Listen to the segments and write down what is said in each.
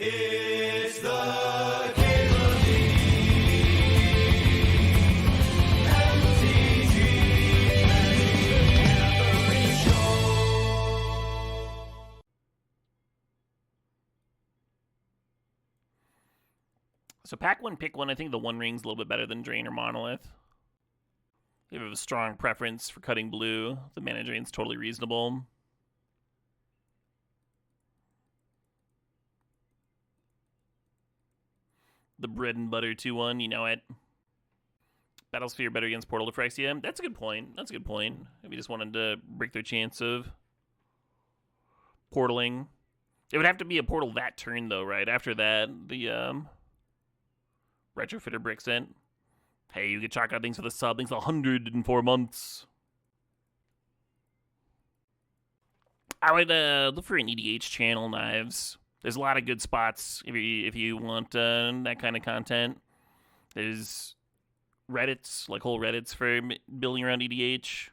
It's the Caleb MTG Gathering Show. So pack one, pick one. I think the One Ring's a little bit better than Drain or Monolith. If you have a strong preference for cutting blue, the mana drain's totally reasonable. The bread and butter 2-1, you know it. Battlesphere better against Portal to Phyrexia. That's a good point. That's a good point. If you just wanted to break their chance of portaling. It would have to be a portal that turn, though, right? After that, the Retrofitter bricks it. Hey, you get chalk out things for the sub. Things 104 months. I would look for an EDH channel, Knives. There's a lot of good spots if you want that kind of content. There's Reddits, like whole Reddits for building around EDH.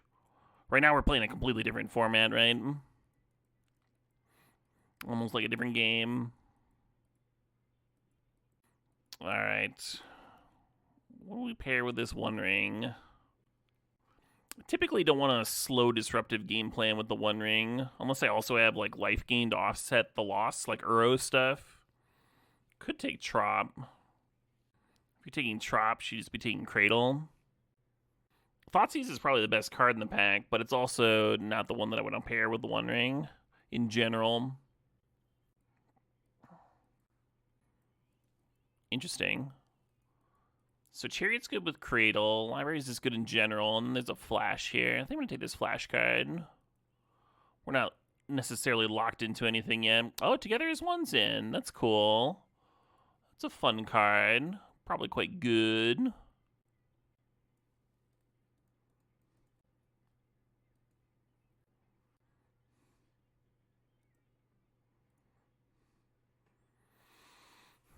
Right now we're playing a completely different format, right? Almost like a different game. Alright. What do we pair with this One Ring? Typically don't want a slow, disruptive game plan with the One Ring, unless I also have like life gain to offset the loss, like Uro stuff. Could take Trop. If you're taking Trop, she'd just be taking Cradle. Thoughtseize is probably the best card in the pack, but it's also not the one that I would pair with the One Ring in general. Interesting. So Chariot's good with Cradle. Libraries is good in general, and there's a Flash here. I think I'm going to take this Flash card. We're not necessarily locked into anything yet. Oh, Together as One's in. That's cool. That's a fun card. Probably quite good.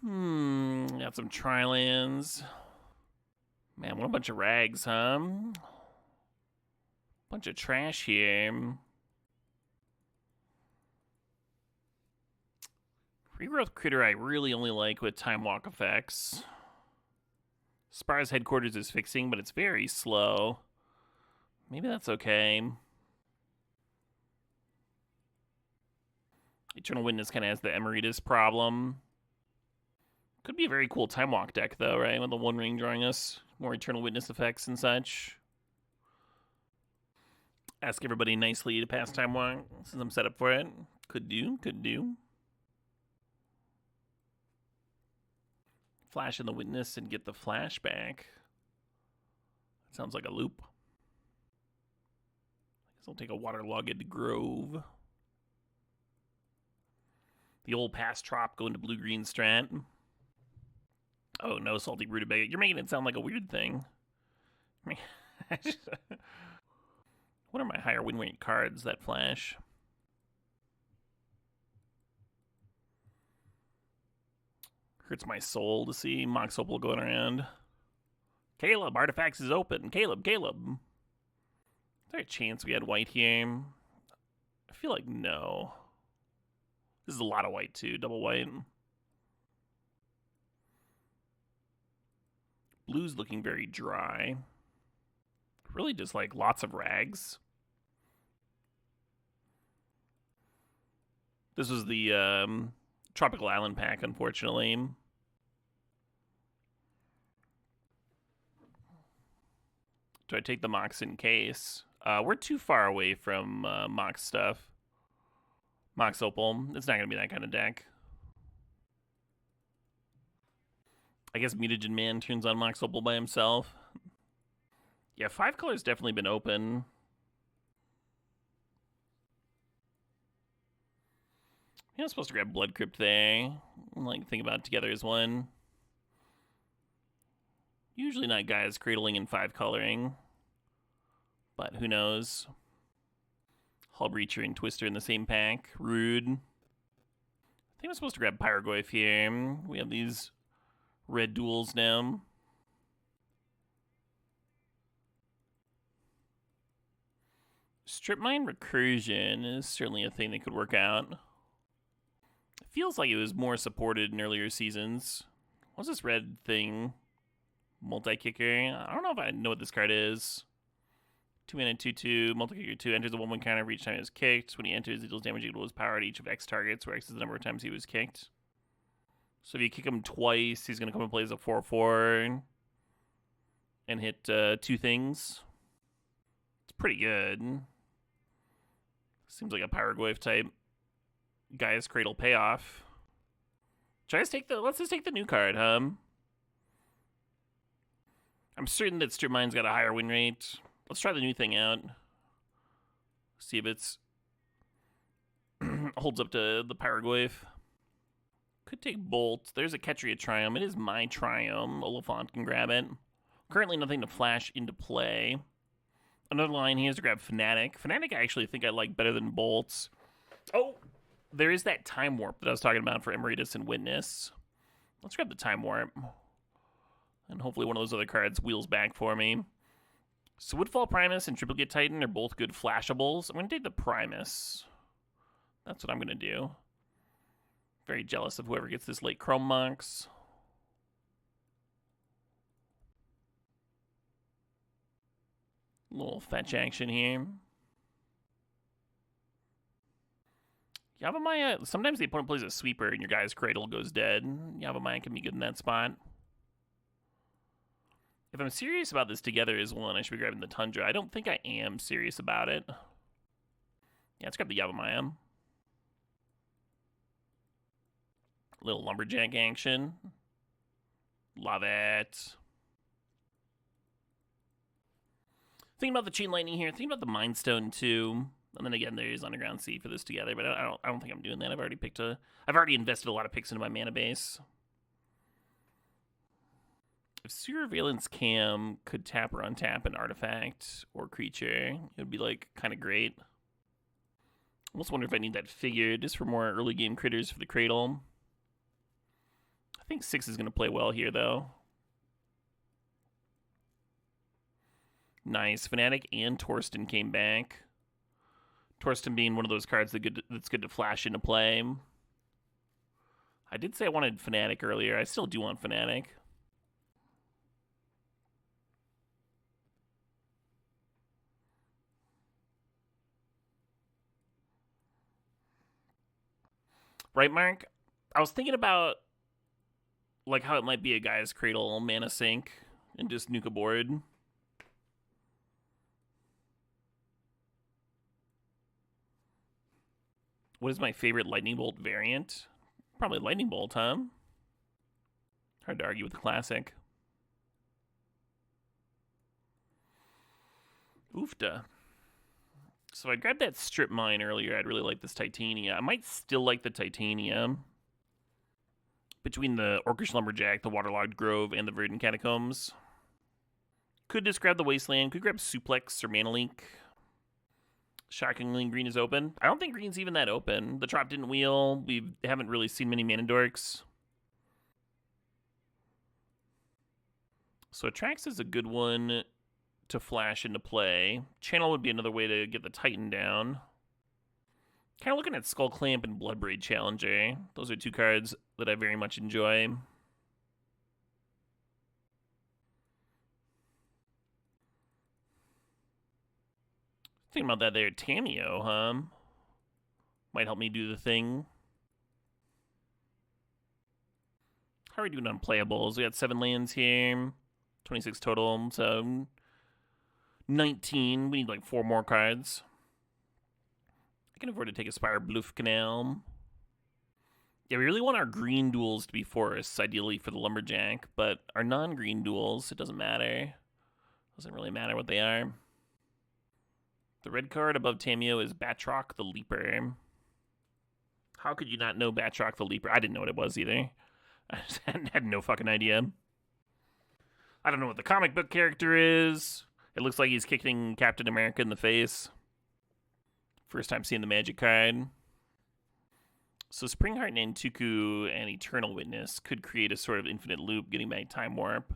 Got some Tri-lands. Man, what a bunch of rags, huh? Bunch of trash here. Regrowth Critter I really only like with Time Walk effects. Spar's Headquarters is fixing, but it's very slow. Maybe that's okay. Eternal Witness kind of has the Emeritus problem. Could be a very cool Time Walk deck, though, right? With the One Ring drawing us more Eternal Witness effects and such. Ask everybody nicely to pass Time Walk, since I'm set up for it. Could do, could do. Flash in the Witness and get the flashback. Sounds like a loop. I guess I'll take a Waterlogged Grove. The old pass Trop going to blue-green strat. Oh, no Salty Rutabaga. You're making it sound like a weird thing. What are my higher win rate cards that flash? Hurts my soul to see Mox Opal going around. Caleb, Artifacts is open. Caleb. Is there a chance we had white here? I feel like no. This is a lot of white, too. Double white. Blue's looking very dry. Really just like lots of rags. This was the Tropical Island pack, unfortunately. Do I take the Mox in case? We're too far away from Mox stuff. Mox Opal. It's not going to be that kind of deck. I guess Mutagen Man turns on Mox Opal by himself. Yeah, 5 color's definitely been open. Yeah, I'm supposed to grab Blood Crypt there. Like, think about it together as one. Usually not guys cradling and 5 coloring. But who knows? Hull Breacher and Twister in the same pack. Rude. I think I'm supposed to grab Pyrogoyf here. We have these red duels now. Strip Mine Recursion is certainly a thing that could work out. I feels like it was more supported in earlier seasons. What's this red thing? Multi-kicker. I don't know if I know what this card is. 2-mana 2/2, multi-kicker 2, enters a 1/1 counter every each time he is kicked. When he enters, he deals damage equal to his power at each of X targets, where X is the number of times he was kicked. So if you kick him twice, he's going to come and play as a 4/4 and hit 2 things. It's pretty good. Seems like a Pyroglyph type. Gaia's Cradle payoff. Let's just take the new card, huh? I'm certain that Strip Mine's got a higher win rate. Let's try the new thing out. See if it's holds up to the Pyroglyph. Could take Bolt. There's a Ketria Triumph. It is my Triumph. Oliphant can grab it. Currently nothing to flash into play. Another line here is to grab Fnatic. Fnatic I actually think I like better than Bolts. Oh, there is that Time Warp that I was talking about for Emeritus and Witness. Let's grab the Time Warp. And hopefully one of those other cards wheels back for me. So Woodfall Primus and Triplicate Titan are both good flashables. I'm going to take the Primus. That's what I'm going to do. Very jealous of whoever gets this late Chrome Mox. A little fetch action here. Yavimaya, sometimes the opponent plays a sweeper and your guy's Cradle goes dead. Yavimaya can be good in that spot. If I'm serious about this together as one, I should be grabbing the Tundra. I don't think I am serious about it. Yeah, let's grab the Yavimaya. Little Lumberjack action. Love it. Thinking about the Chain Lightning here. Thinking about the Mind Stone too. And then again, there's Underground Sea for this together, but I don't think I'm doing that. I've already invested a lot of picks into my mana base. If Surveillance Cam could tap or untap an artifact or creature, it would be like kind of great. I almost wonder if I need that figure just for more early game critters for the Cradle. I think 6 is going to play well here though. Nice. Fnatic and Torsten came back. Torsten being one of those cards that's good to flash into play. I did say I wanted Fnatic earlier. I still do want Fnatic. Right, Mark? I was thinking about like how it might be a Gaia's Cradle mana sink and just nuke a board. What is my favorite Lightning Bolt variant? Probably Lightning Bolt, huh? Hard to argue with the classic. Oofta. So I grabbed that Strip Mine earlier. I'd really like this Titania. I might still like the Titania. Between the Orcish Lumberjack, the Waterlogged Grove, and the Verdant Catacombs. Could just grab the Wasteland. Could grab Suplex or Manalink. Shockingly, green is open. I don't think green's even that open. The Trop didn't wheel. We haven't really seen many mana dorks. So Atrax is a good one to flash into play. Channel would be another way to get the Titan down. Kind of looking at Skull Clamp and Bloodbraid Challenger. Those are 2 cards that I very much enjoy. Thinking about that there, Tameo, huh? Might help me do the thing. How are we doing on playables? We got 7 lands here. 26 total, so 19. We need like 4 more cards. I can afford to take a Spire Bluff Canal. Yeah, we really want our green duels to be forests, ideally for the Lumberjack, but our non-green duels, it doesn't matter. Doesn't really matter what they are. The red card above Tameo is Batroc the Leaper. How could you not know Batroc the Leaper? I didn't know what it was either. I just had no fucking idea. I don't know what the comic book character is. It looks like he's kicking Captain America in the face. First time seeing the magic card. So Springheart and Antuku and Eternal Witness could create a sort of infinite loop getting back Time Warp.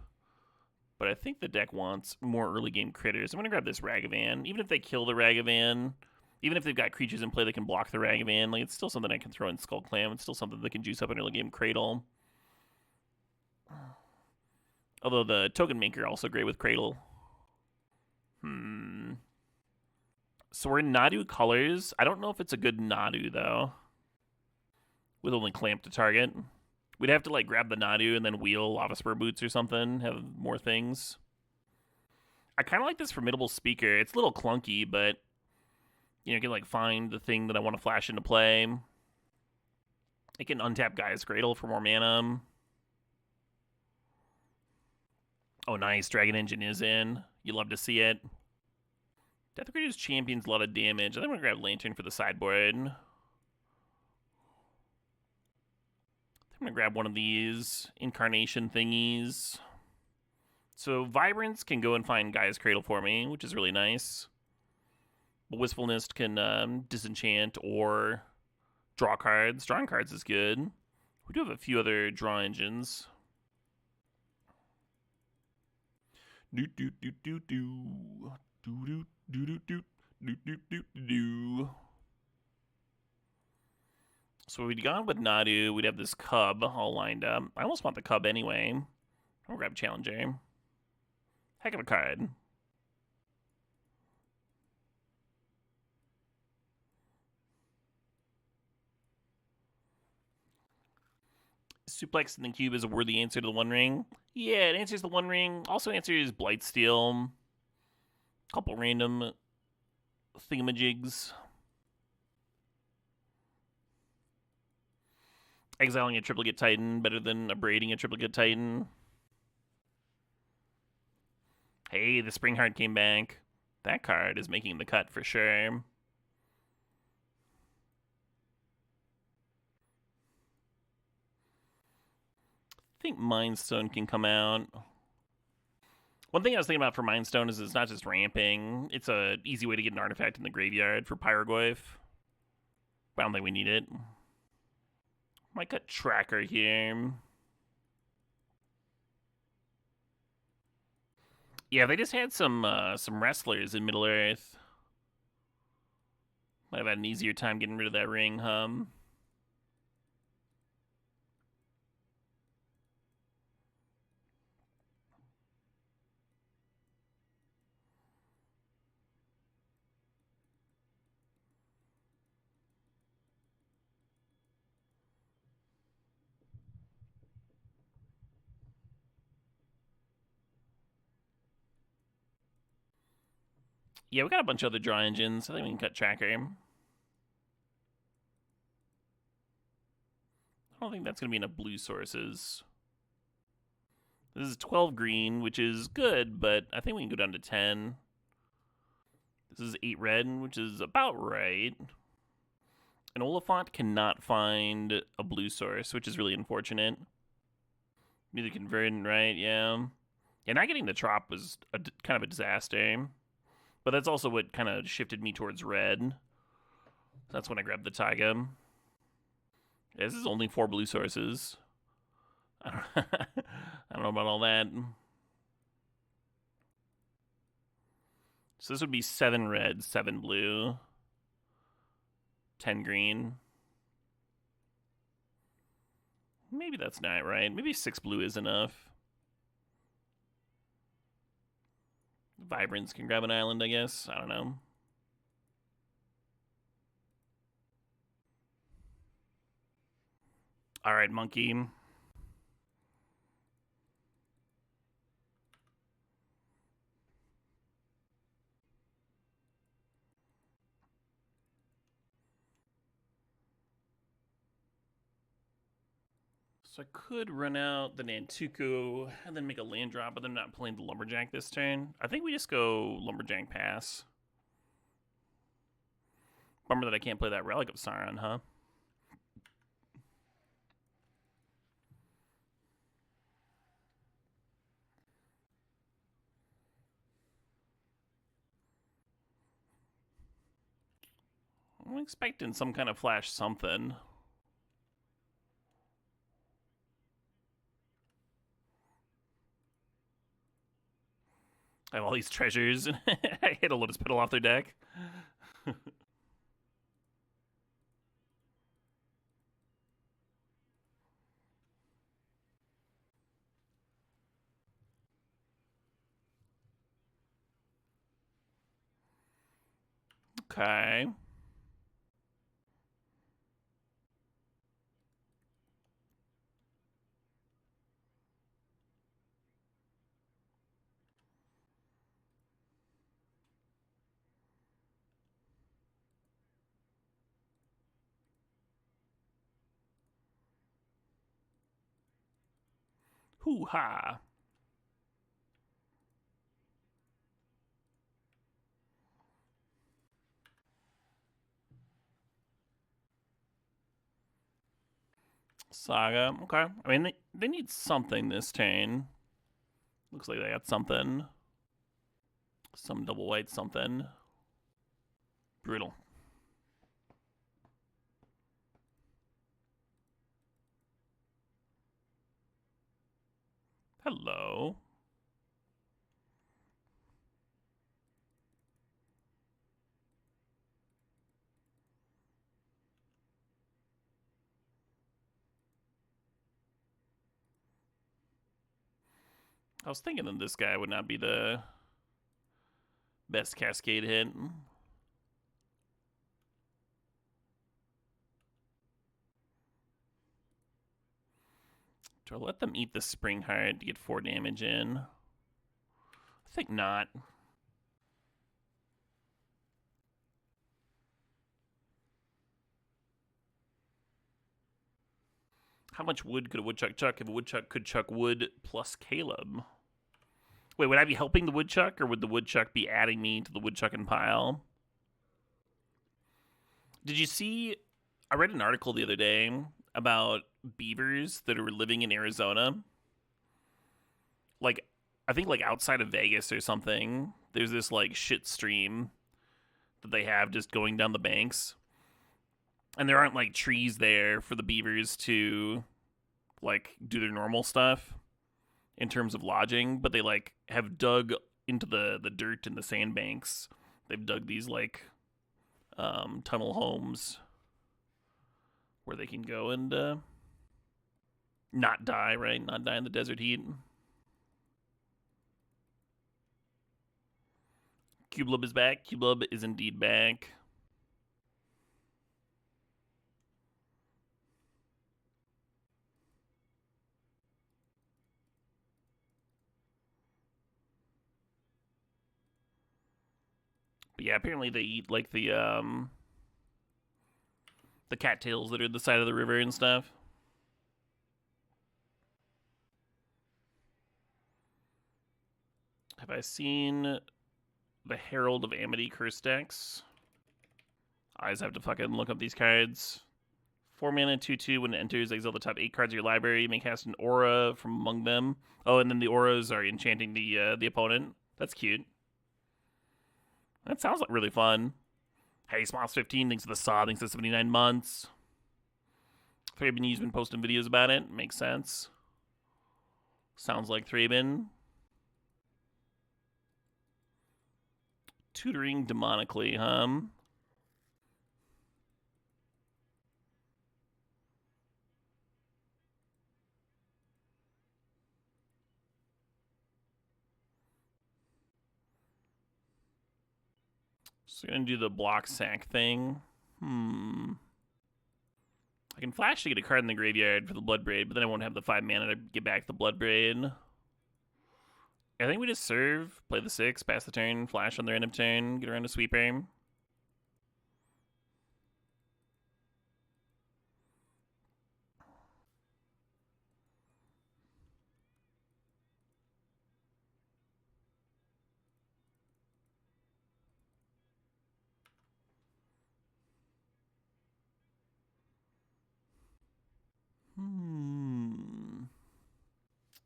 But I think the deck wants more early game critters. I'm going to grab this Ragavan. Even if they kill the Ragavan, Even if they've got creatures in play that can block the Ragavan, like it's still something I can throw in Skull Clam. It's still something that can juice up an early game Cradle. Although the Token Maker also great with Cradle. So we're in Nadu colors. I don't know if it's a good Nadu though. With only Clamp to target. We'd have to like grab the Nadu and then wheel Lava Spur Boots or something. Have more things. I kind of like this Formidable Speaker. It's a little clunky, but you can like find the thing that I want to flash into play. It can untap Gaia's Cradle for more mana. Oh, nice. Dragon Engine is in. You love to see it. Death Creature's Champion's a lot of damage. I think I'm going to grab Lantern for the sideboard. I'm going to grab one of these Incarnation thingies. So Vibrance can go and find Gaia's Cradle for me, which is really nice. But Wistfulness can disenchant or draw cards. Drawing cards is good. We do have a few other draw engines. Do do do do do do do do do do do do do. So we'd gone with Nadu. We'd have this Cub all lined up. I almost want the Cub anyway. I'll grab Challenger. Heck of a card. Suplex in the cube is a worthy answer to the One Ring. Yeah, it answers the One Ring. Also answers Blightsteel. Couple random thingamajigs. Exiling a Triplicate Titan better than abrading a Triplicate Titan. Hey, the Spring Heart came back. That card is making the cut for sure. I think Mind Stone can come out. One thing I was thinking about for Mind Stone is it's not just ramping. It's an easy way to get an artifact in the graveyard for Pyroglyph. I don't think we need it. Might cut Tracker here. Yeah, they just had some wrestlers in Middle Earth. Might have had an easier time getting rid of that ring, Yeah, we got a bunch of other draw engines. I think we can cut Tracker. I don't think that's going to be enough blue sources. This is 12 green, which is good, but I think we can go down to 10. This is 8 red, which is about right. And Oliphant cannot find a blue source, which is really unfortunate. Neither can Verdant, right? Yeah. Yeah, not getting the Trop was kind of a disaster. But that's also what kind of shifted me towards red. That's when I grabbed the Taiga. Yeah, this is only 4 blue sources. I don't know about all that. So this would be 7 red, 7 blue, 10 green. Maybe that's not right. Maybe 6 blue is enough. Vibrance can grab an island, I guess. I don't know. All right, Monkey. So I could run out the Nantuko and then make a land drop, but I'm not playing the Lumberjack this turn. I think we just go Lumberjack pass. Bummer that I can't play that Relic of Sauron, huh? I'm expecting some kind of flash something. I have all these treasures, and I hit a Lotus Petal off their deck. Okay. Hoo-ha. Saga. Okay. I mean, they need something this turn. Looks like they got something. Some double white something. Brutal. Hello. I was thinking that this guy would not be the best cascade hit. Do I let them eat the Spring Heart to get 4 damage in? I think not. How much wood could a woodchuck chuck if a woodchuck could chuck wood plus Caleb? Wait, would I be helping the woodchuck, or would the woodchuck be adding me to the woodchucking pile? Did you see? I read an article the other day about beavers that are living in Arizona. Like, I think like outside of Vegas or something. There's this like shit stream that they have just going down the banks, and there aren't like trees there for the beavers to like do their normal stuff in terms of lodging, but they like have dug into the dirt and the sandbanks. They've dug these like tunnel homes where they can go and not die, right? Not die in the desert heat. Cublub is back. Cublub is indeed back. But yeah, apparently they eat like the cattails that are at the side of the river and stuff. Have I seen the Herald of Amity curse decks? I just have to fucking look up these cards. 4 mana, 2/2. When it enters, exile the top 8 cards of your library. You may cast an aura from among them. Oh, and then the auras are enchanting the opponent. That's cute. That sounds like really fun. Hey, Smiles15, thanks for the saw, thanks for 79 months. Thraben, you've been posting videos about it. Makes sense. Sounds like Thraben. Tutoring demonically, huh? So we're gonna do the block sack thing. I can flash to get a card in the graveyard for the Bloodbraid, but then I won't have the 5 mana to get back the Bloodbraid. I think we just serve, play the 6, pass the turn, flash on their end of turn, get around a sweeper.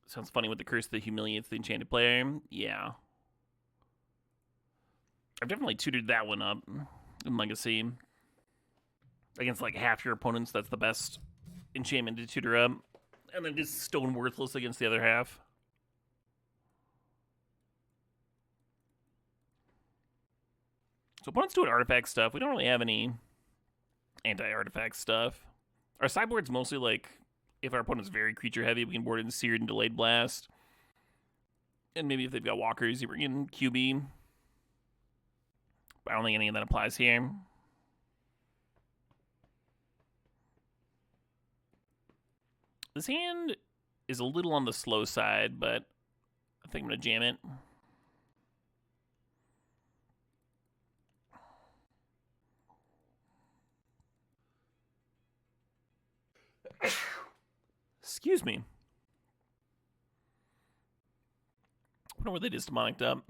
Sounds funny with the curse that humiliates the enchanted player. Yeah. I've definitely tutored that one up in Legacy. Against like half your opponents, that's the best enchantment to tutor up. And then just stone worthless against the other half. So opponents doing artifact stuff. We don't really have any anti-artifact stuff. Our sideboard's mostly like, if our opponent's very creature heavy, we can board in Seared and Delayed Blast. And maybe if they've got walkers, you bring in QB. I don't think any of that applies here. This hand is a little on the slow side, but I think I'm going to jam it. Excuse me. I wonder what they just demonicked up.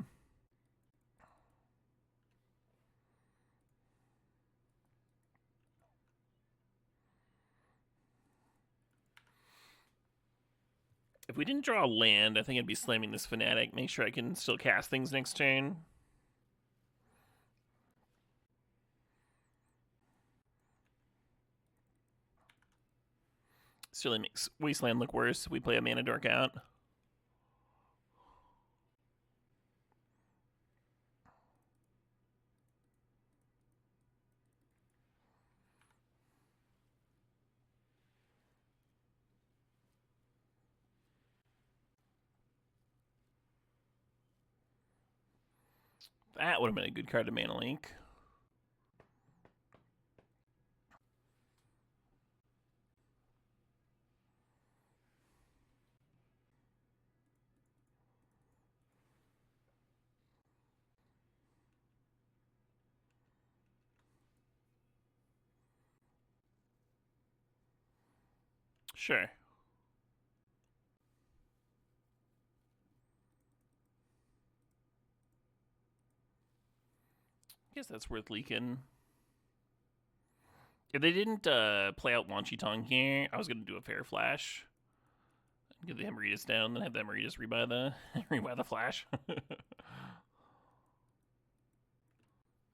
If we didn't draw a land, I think I'd be slamming this Fanatic. Make sure I can still cast things next turn. This really makes Wasteland look worse. We play a Mana Dork out. That would have been a good card to Mana Link. Sure. I guess that's worth leaking. If they didn't play out Wanchy Tongue here, I was going to do a Fair Flash. Get the Hemorrhagus down, then have the Hemorrhagus rebuy the Flash.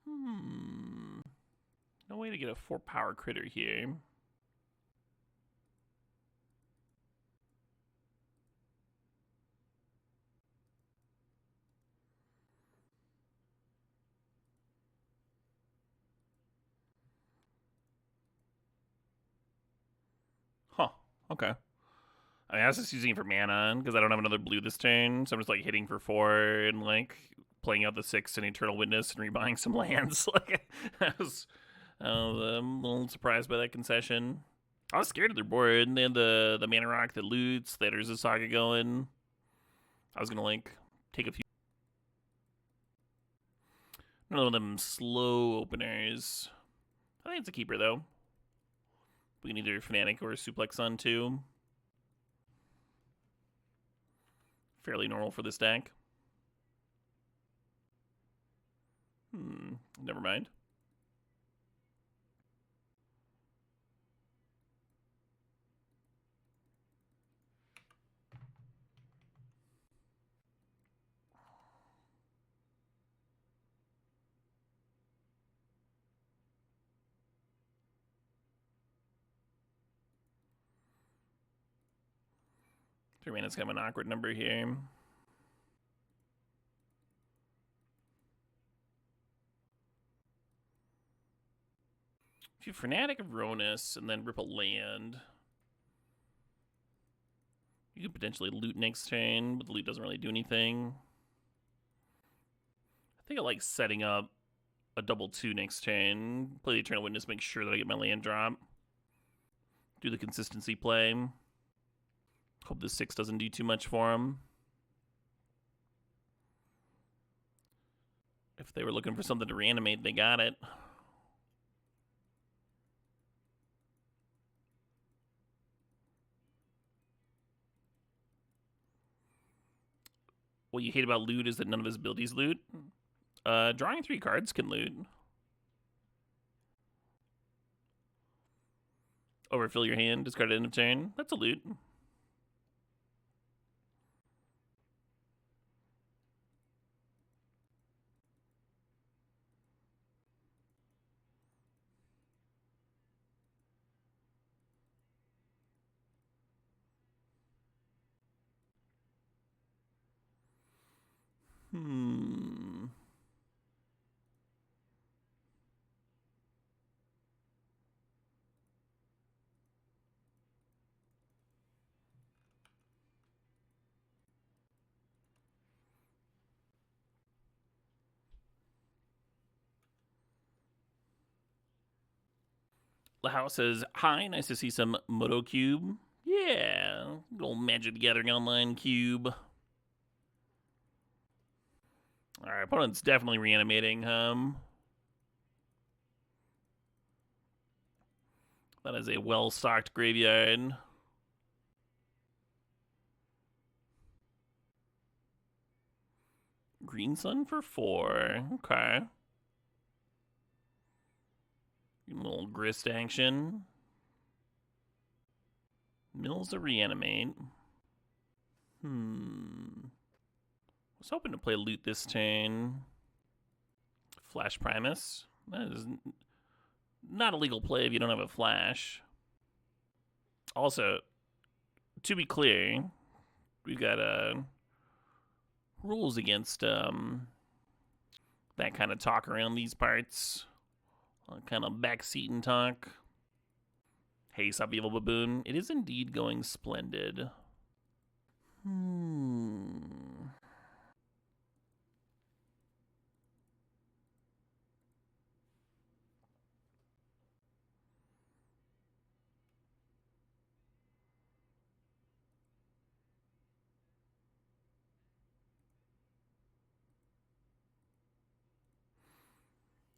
No way to get a 4-power critter here. Huh. Okay. I mean, I was just using it for mana because I don't have another blue this turn, so I'm just like hitting for 4 and like playing out the 6 and Eternal Witness and rebuying some lands. Like I was a little surprised by that concession. I was scared of their board. They had the Mana Rock that loots. They had Urza Saga going. I was gonna like take a few. Another one of them slow openers. I think it's a keeper though. We can either Fnatic or Suplex on too. Fairly normal for this deck. Never mind. Three mana's kind of an awkward number here. If you Fnatic of Ronus and then rip a land, you could potentially loot next turn, but the loot doesn't really do anything. I think I like setting up a double 2 next turn. Play the Eternal Witness, make sure that I get my land drop. Do the consistency play. Hope the 6 doesn't do too much for him. If they were looking for something to reanimate, they got it. What you hate about loot is that none of his abilities loot. Drawing 3 cards can loot. Overfill your hand, discard at end of turn. That's a loot. The house says, hi, nice to see some Moto Cube. Yeah, good old Magic the Gathering Online cube. Alright, opponent's definitely reanimating. That is a well-stocked graveyard. Green Sun for 4. Okay. A little grist action. Mills a reanimate. Was hoping to play loot this turn. Flash Primus. That is not a legal play if you don't have a flash. Also, to be clear, we've got rules against that kind of talk around these parts. Kind of backseating talk. Hey, stop evil baboon. It is indeed going splendid.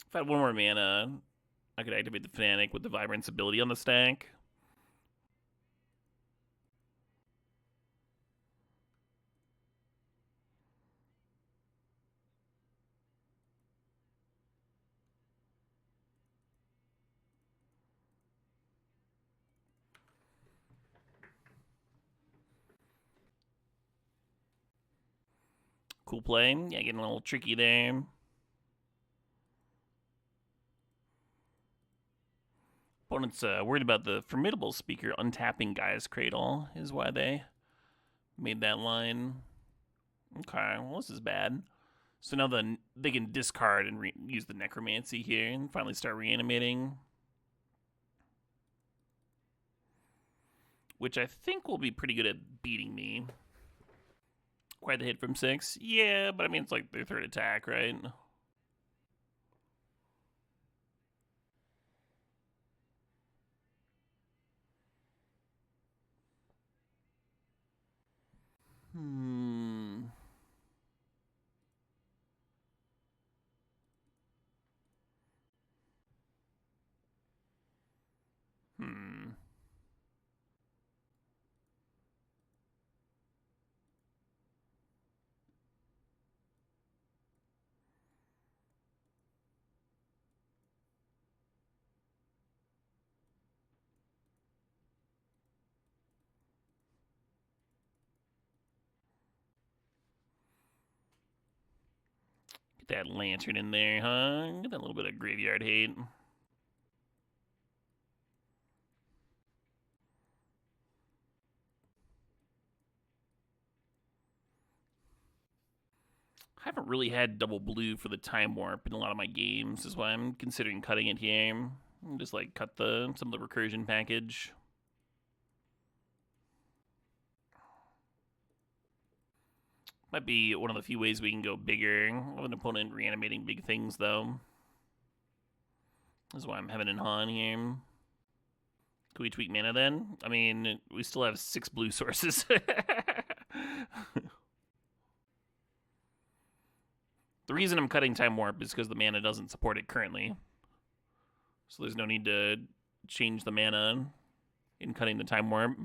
If I had one more mana, I could activate the Fanatic with the Vibrance ability on the stack. Cool play. Yeah, getting a little tricky there. Opponent's worried about the formidable speaker untapping Gaia's Cradle is why they made that line. Okay, well, this is bad. So now they can discard and use the Necromancy here and finally start reanimating. Which I think will be pretty good at beating me. Quite the hit from 6. Yeah, but I mean, it's like their third attack, right? Get that lantern in there, huh? Get that little bit of graveyard hate. I haven't really had double blue for the Time Warp in a lot of my games, is why I'm considering cutting it here. Just like cut some of the recursion package. Might be one of the few ways we can go bigger of an opponent reanimating big things, though. This is why I'm having an Han here. Can we tweak mana then? I mean, we still have 6 blue sources. The reason I'm cutting Time Warp is because the mana doesn't support it currently. So there's no need to change the mana in cutting the Time Warp.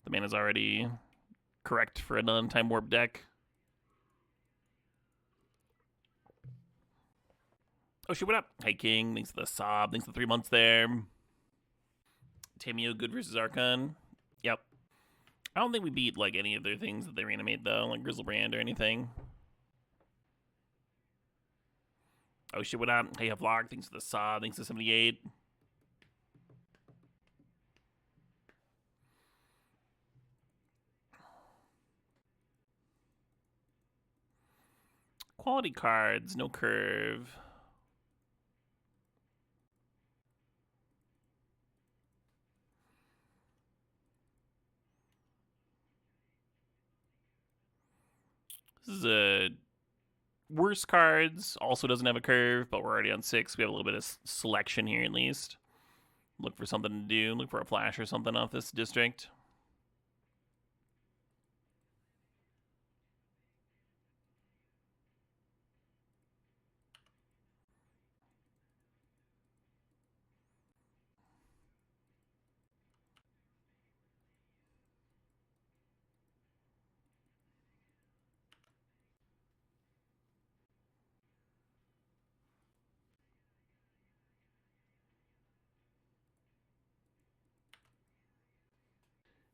The mana's already correct for a non-Time Warp deck. Oh shit, what up? Hey King, thanks for the sob, thanks for the 3 months there. Tamio good versus Archon. Yep. I don't think we beat like any of their things that they reanimate though, like Grizzlebrand or anything. Oh shit, what up? Hey Vlog, thanks for the sob, thanks for 78. Quality cards, no curve. This is a Worse cards also doesn't have a curve, but we're already on 6. We have a little bit of selection here at least. Look for something to do. Look for a flash or something off this district.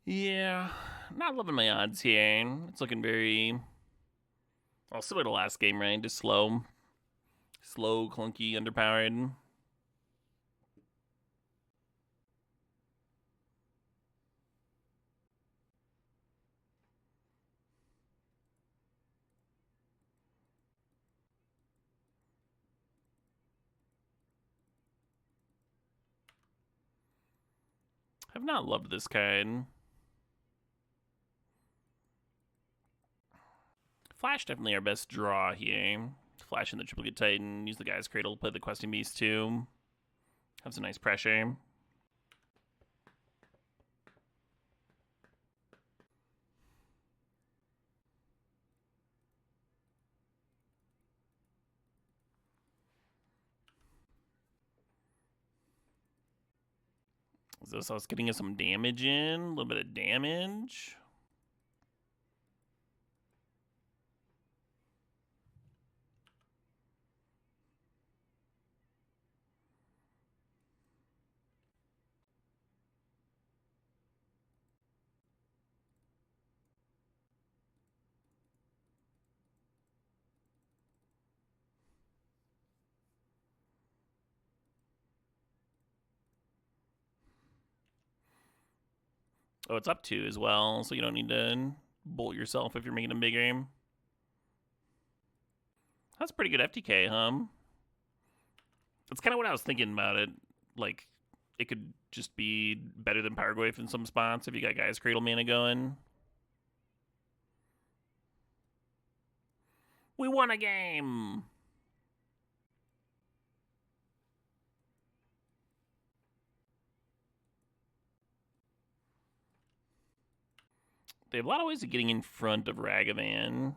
Yeah, not loving my odds here. It's looking very... Well, similar to last game, right? Just slow. Slow, clunky, underpowered. Have not loved this card. Flash definitely our best draw here. Flash in the Triplicate Titan. Use the Guy's Cradle to play the Questing Beast too. Have some nice pressure. Is this us getting us some damage in? A little bit of damage. Oh, it's up 2 as well, so you don't need to bolt yourself if you're making a bigger. That's pretty good FTK, huh? That's kind of what I was thinking about it. Like, it could just be better than Powerglaive in some spots if you got Guy's Cradle mana going. We won a game! They have a lot of ways of getting in front of Ragavan,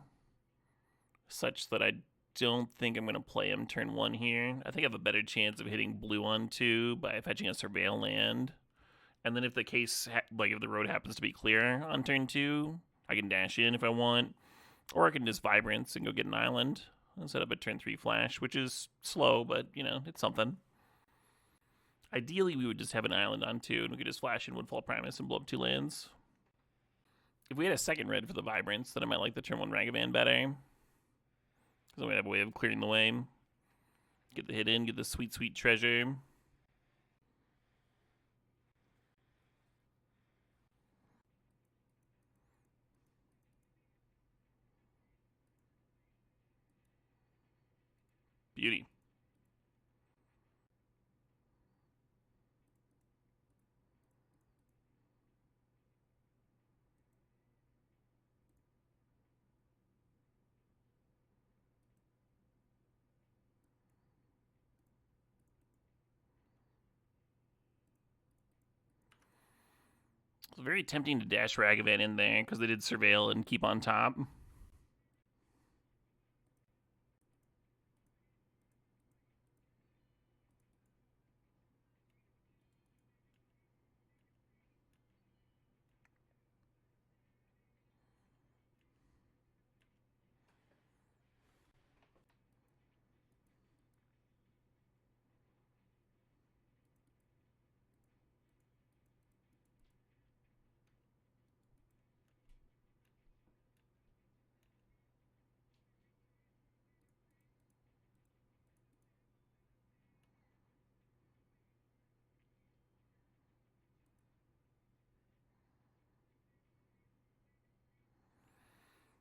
such that I don't think I'm going to play him turn 1 here. I think I have a better chance of hitting blue on 2 by fetching a Surveil land. And then if the case, like if the road happens to be clear on turn 2, I can dash in if I want. Or I can just Vibrance and go get an island and set up a turn 3 flash, which is slow, but, you know, it's something. Ideally, we would just have an island on 2, and we could just flash in Woodfall Primus and blow up 2 lands. If we had a second red for the Vibrance, then I might like the turn 1 Ragavan better. Because we have a way of clearing the way. Get the hit in, get the sweet, sweet treasure. Beauty. It's very tempting to dash Ragavan in there because they did Surveil and keep on top.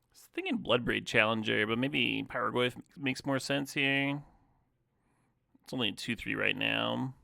I was thinking Bloodbraid Challenger, but maybe Powerglaive makes more sense here. It's only a 2-3 right now.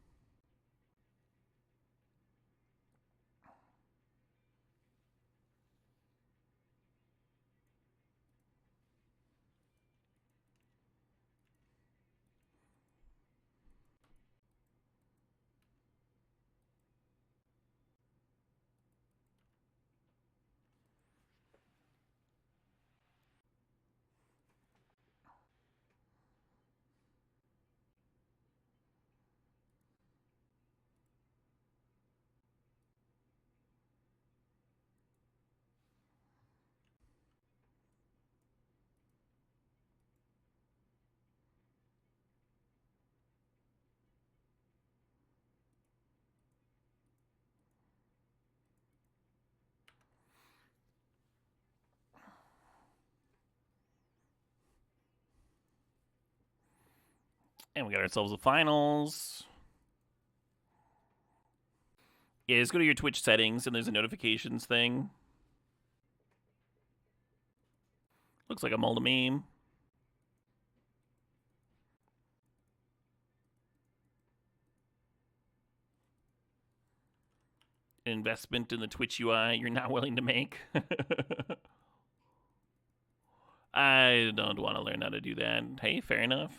And we got ourselves a finals. Yeah, just go to your Twitch settings and there's a notifications thing. Looks like a mold meme. Investment in the Twitch UI you're not willing to make. I don't want to learn how to do that. Hey, fair enough.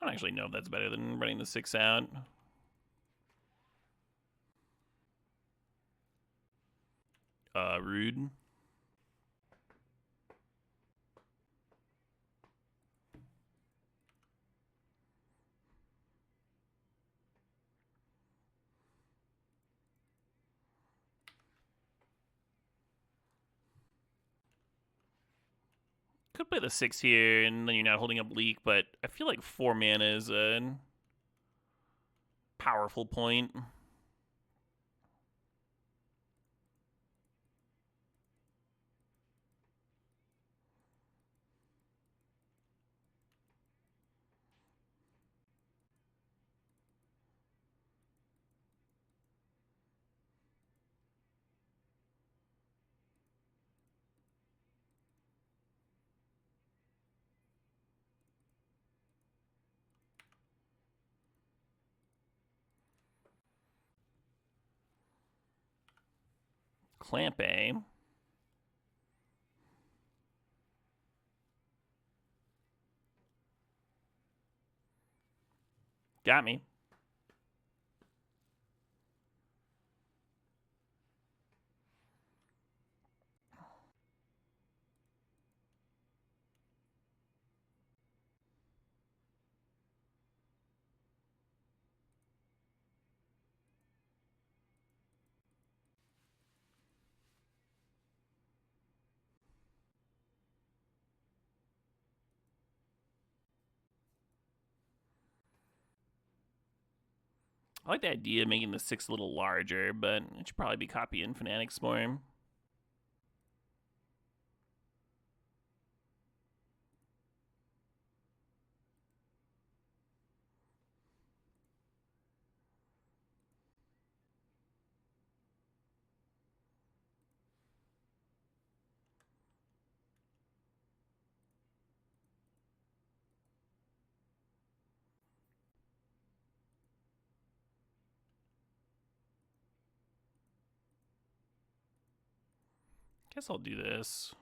I don't actually know if that's better than running the 6 out. Rude. Could play the 6 here, and then you're not holding up Leak, but I feel like 4 mana is a powerful point. Clamp A. Got me. I like the idea of making the 6 a little larger, but it should probably be copying Fanatics more. Guess I'll do this.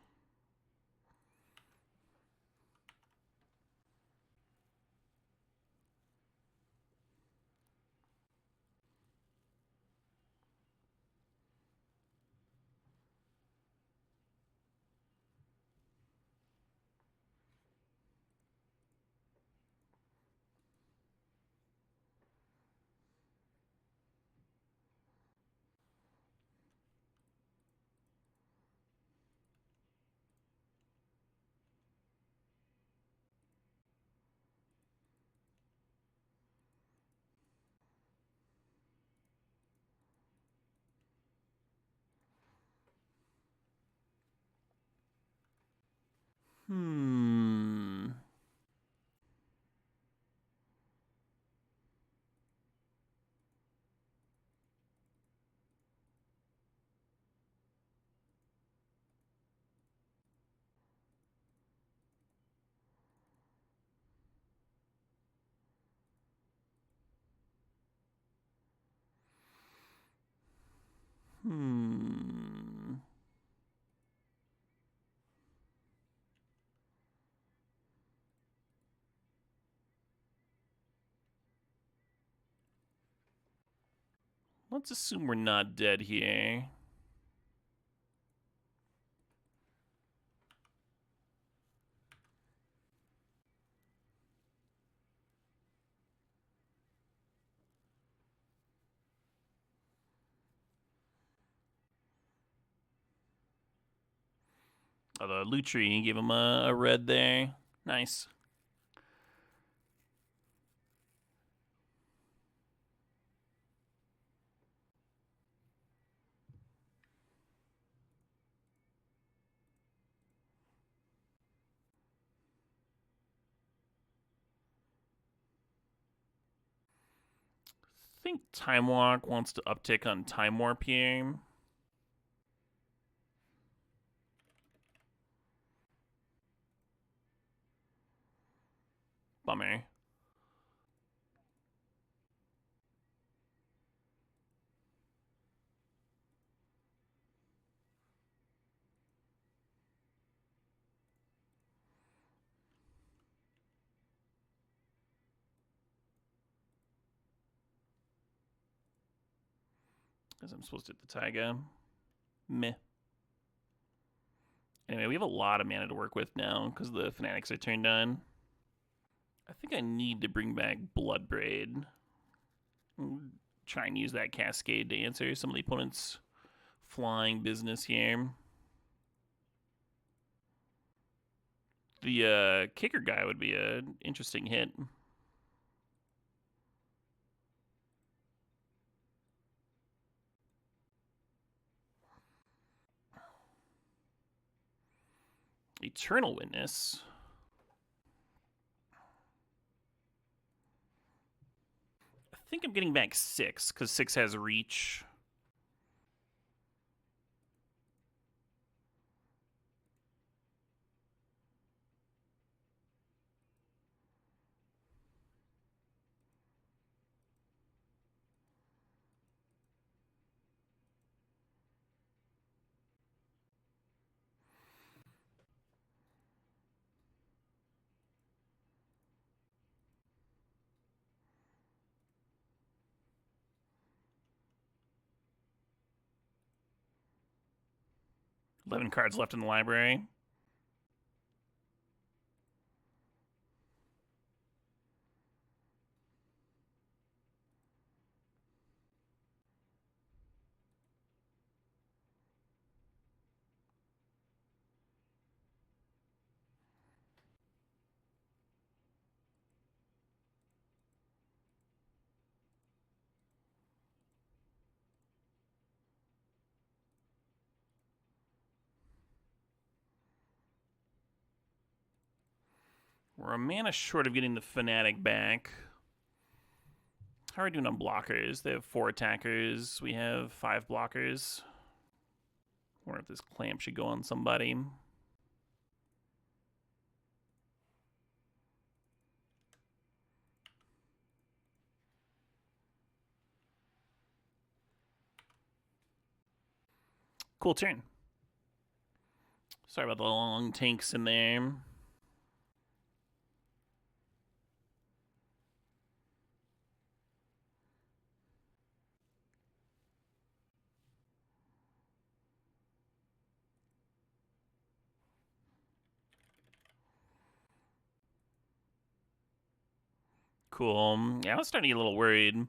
Let's assume we're not dead here. Oh, the Lutri gave him a red there. Nice. I think Time Walk wants to uptick on Time Warp here. Bummer. Because I'm supposed to hit the Taiga. Meh. Anyway, we have a lot of mana to work with now because the Fanatics are turned on. I think I need to bring back Bloodbraid. Try and use that Cascade to answer some of the opponent's flying business here. The kicker guy would be an interesting hit. Eternal Witness. I think I'm getting back 6 because 6 has reach. $11 cards left in the library. We're a mana short of getting the Fanatic back. How are we doing on blockers? They have 4 attackers. We have 5 blockers. I wonder if this clamp should go on somebody. Cool turn. Sorry about the long tanks in there. Cool. Yeah, I was starting to get a little worried.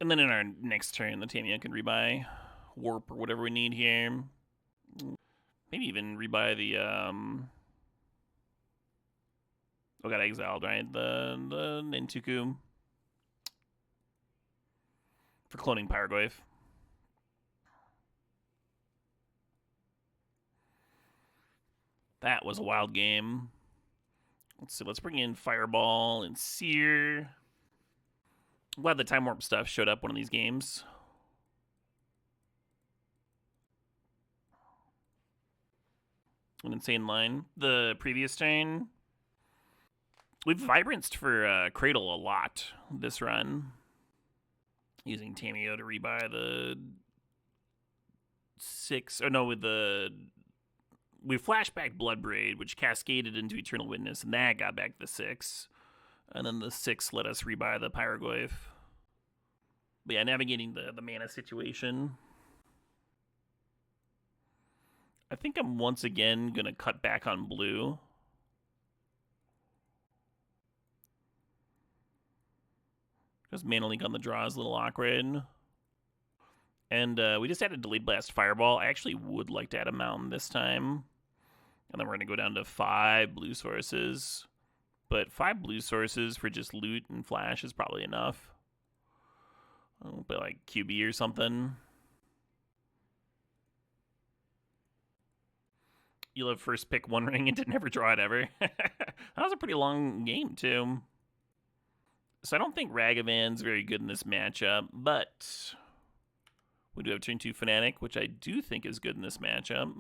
And then in our next turn, the Tamiya can rebuy Warp or whatever we need here. Maybe even rebuy the oh, got exiled, right? The Nintuku for cloning Pyrogoyf. That was a wild game. Let's see. Let's bring in Fireball and Sear. I'm glad the Time Warp stuff showed up one of these games. An insane line. The previous turn, we've Vibranced for Cradle a lot this run. Using Tamiyo to rebuy the 6. Oh no, with the... We flashback Bloodbraid, which cascaded into Eternal Witness, and that got back the 6. And then the 6 let us rebuy the Pyrogoyf. But yeah, navigating the mana situation. I think I'm once again going to cut back on blue. Because Mana Leak on the draw is a little awkward. And we just added Delayed Blast Fireball. I actually would like to add a mountain this time. And then we're going to go down to 5 blue sources. But 5 blue sources for just loot and flash is probably enough. I'll put like QB or something. You'll have first pick one ring and didn't ever draw it ever. That was a pretty long game, too. So I don't think Ragavan's very good in this matchup, but we do have turn 2 Fnatic, which I do think is good in this matchup.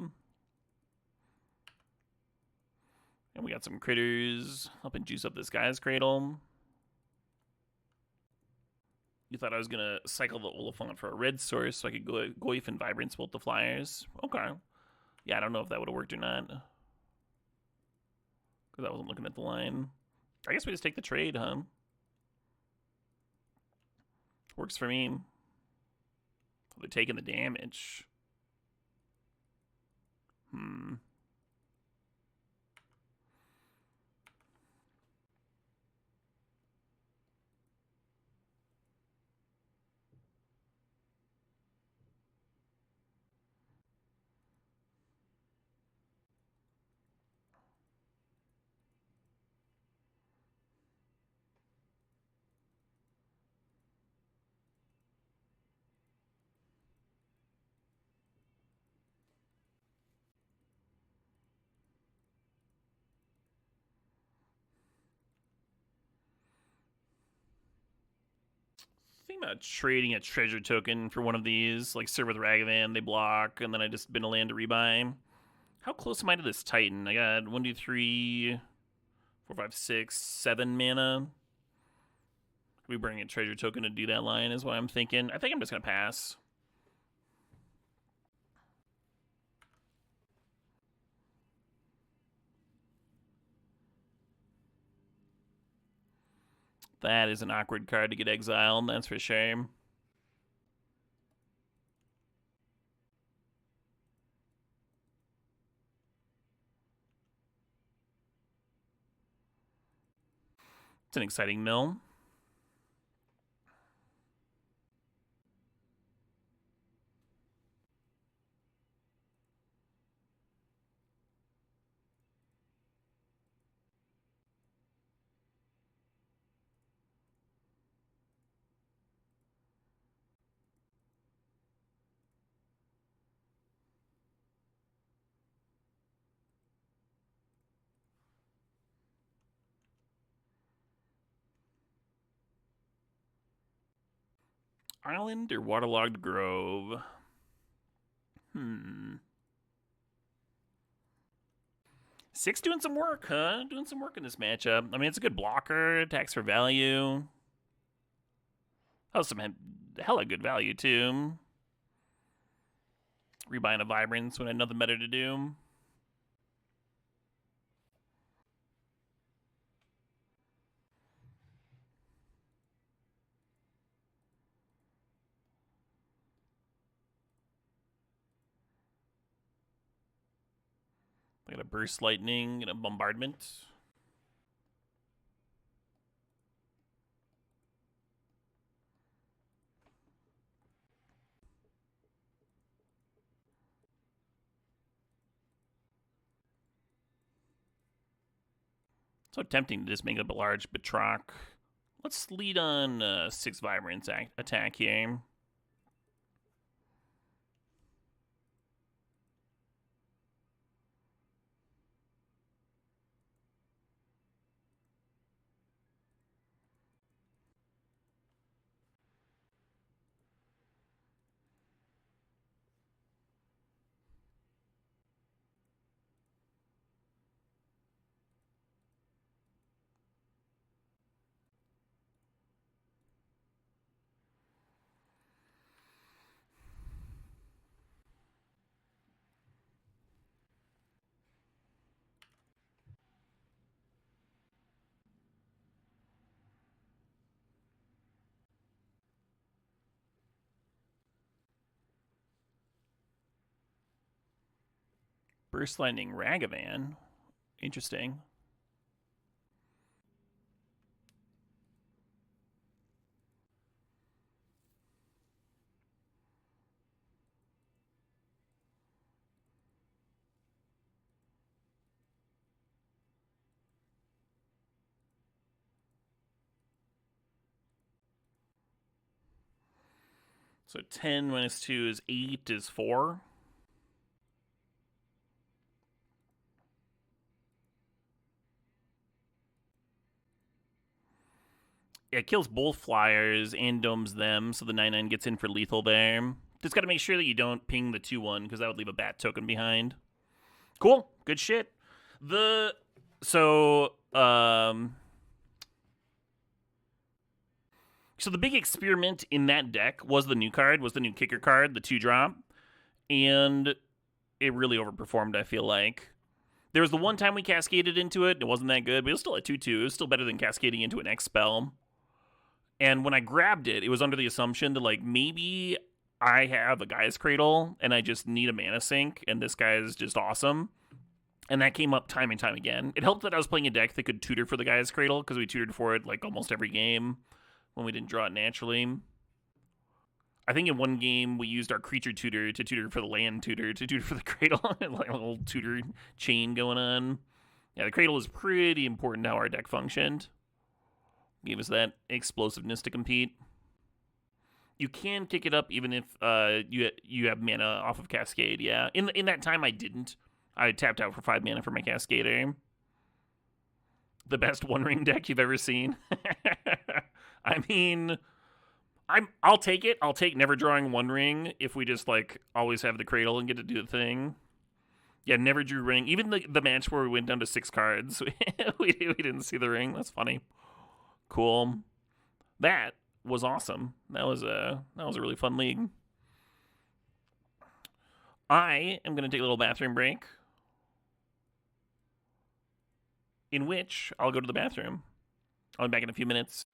And we got some critters helping juice up this guy's cradle. You thought I was going to cycle the Oliphant for a red source so I could go Goyf and Vibrance bolt the flyers. Okay. Yeah, I don't know if that would have worked or not. Because I wasn't looking at the line. I guess we just take the trade, huh? Works for me. They're taking the damage. Think about trading a treasure token for one of these, like Serve with Ragavan, they block, and then I just bin a land to rebuy. How close am I to this Titan? I got 1, 2, 3, 4, 5, 6, 7 mana. We bring a treasure token to do that line is what I'm thinking. I think I'm just going to pass. That is an awkward card to get exiled, that's for sure. It's an exciting mill. Island or Waterlogged Grove? 6 doing some work, huh? Doing some work in this matchup. I mean, it's a good blocker, attacks for value. That was some hella good value, too. Rebuying a Vibrance when I had nothing better to do. I got a Burst Lightning and a Bombardment. So tempting to just make up a large Batroc. Let's lead on 6 Vibrance attack here. Burst Lightning Ragavan. Interesting. So 10 minus 2 is 8 is 4. It kills both flyers and domes them, so the 9/9 gets in for lethal there. Just got to make sure that you don't ping the 2/1 because that would leave a bat token behind. Cool, good shit. So the big experiment in that deck was the new card, was the new kicker card, the 2-drop, and it really overperformed, I feel like. There was the one time we cascaded into it, it wasn't that good, but it was still a 2/2. It was still better than cascading into an X spell. And when I grabbed it, it was under the assumption that, like, maybe I have a Guy's Cradle and I just need a mana sink, and this guy is just awesome. And that came up time and time again. It helped that I was playing a deck that could tutor for the Guy's Cradle, because we tutored for it, like, almost every game when we didn't draw it naturally. I think in one game we used our creature tutor to tutor for the land tutor to tutor for the cradle. Like a little tutor chain going on. Yeah, the cradle is pretty important to how our deck functioned. Gave us that explosiveness to compete. You can kick it up even if you have mana off of Cascade. Yeah, in that time I didn't. I tapped out for 5 mana for my Cascader. The best One Ring deck you've ever seen. I mean, I'll take it. I'll take never drawing One Ring if we just, like, always have the cradle and get to do the thing. Yeah, never drew ring. Even the match where we went down to 6 cards, we didn't see the ring. That's funny. Cool. That was awesome. That was a really fun league. I am going to take a little bathroom break, in which I'll go to the bathroom. I'll be back in a few minutes.